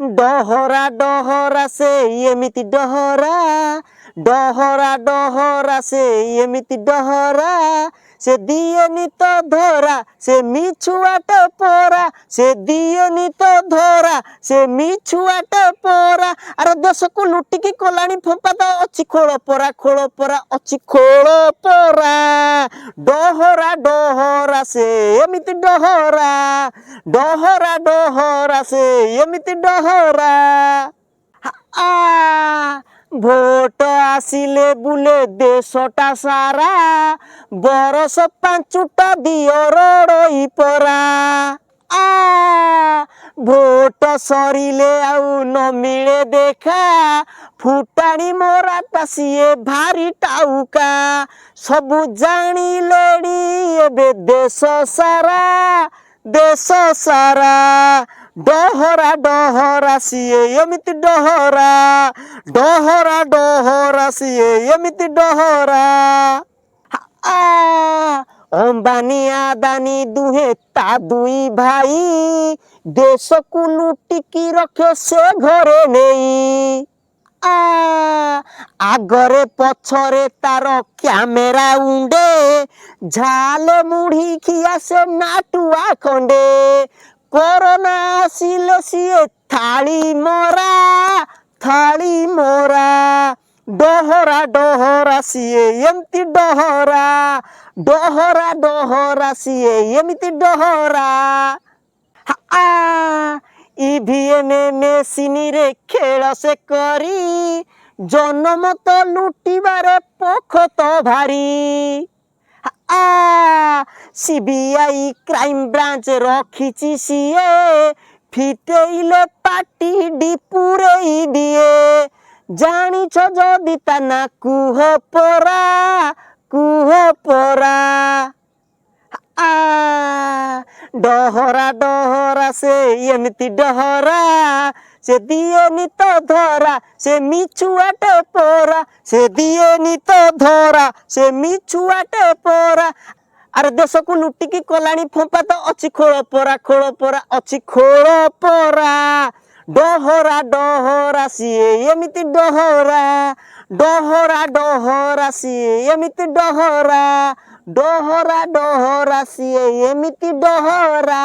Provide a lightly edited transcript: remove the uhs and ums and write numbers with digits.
ଡହରା ଡହରା ସେ ଏମିତି ଡହରା ଡହରା ଡହରା ସେ ଏମିତି ଡହରା ସେ ଦିଏନି ତ ଧରା ସେ ମିଛୁଆଟେ ପରା ସେ ଦିଏନି ତ ଧରା ସେ ମିଛୁଆଟେ ପରା ଆରେ ଦେଶକୁ ଲୁଟିକି କଲାଣି ଫୋପାଦ ଅଛି ଖୋଳ ପରା ଅଛି ଖୋଳ ପରା ଡହରା ଡହରା ସେ ଏମିତି ଡହରା ଡହରା ଡହରା ସେ ଏମିତି ଡହରା ଭୋଟ ଆସିଲେ ବୁଲେ ଦେଶଟା ସାରା ବରଷ ପାଞ୍ଚୁଟା ଦିଅ ରଡ଼ଇ ପରା ଭୋଟ ସରିଲେ ଆଉ ନ ମିଳେ ଦେଖା ଫୁଟାଣି ମରାଟା ସିଏ ଭାରି ଟାଉକା ସବୁ ଜାଣିଲେଣି ଏବେ ଦେଶ ସାରା ଡହରା ଡହରା ସିଏ ଏମିତି ଡହରା ଡହରା ଡହରା ସିଏ ଏମିତି ଡହରା ଅମ୍ବାନୀ ଆଦାନୀ ଦୁହେଁ ତା ଦୁଇ ଭାଇ ଦେଶକୁ ଲୁଟିକି ରଖେ ସେ ଘରେ ନେଇ ଆଗରେ ପଛରେ ତାର କ୍ୟାମେରା ଉଣ୍ଡେ ଝାଲେ ମୁଢି ଖିଆ ସେ ନାଟୁଆ ଖଣ୍ଡେ କରୋନା ଆସିଲେ ସିଏ ଥାଳି ମରା ଡହରା ଡହରା ସିଏ ଏମିତି ଡହରା ଡହରା ଡହରା ସିଏ ଏମିତି ଡହରା ଇଭିଏମ ମେସିନରେ ଖେଳ ସେ କରି ଜନମତ ଲୁଟିବାରେ ପୋଖତ ଭାରି ସିବିଆଇ କ୍ରାଇମ ବ୍ରାଞ୍ଚ ରଖିଛି ସିଏ ଫିଟେଇଲେ ପାଟି ଡିପୁରେଇ ଦିଏ ଜାଣିଛ ଯଦି ତା ନା କୁହ ପରା ଡହରା ଡହରା ସେ ଏମିତି ଡହରା ସେ ଦିଏନି ତ ଧରା ସେ ମିଛୁଆଟେ ପରା ସେ ଦିଏନି ତ ଧରା ସେ ମିଛୁଆଟେ ପରା ଆରେ ଦେଶକୁ ଲୁଟିକି କଲାଣି ଫମ୍ପା ତ ଅଛି ଖୋଳ ପରା ଅଛି ଖୋଳ ପରା ଡହରା ଡହରା ସିଏ ଏମିତି ଡହରା ଡହରା ଡହରା ସିଏ ଏମିତି ଡହରା ଡହରା ଡହରା ସିଏ ଏମିତି ଡହରା।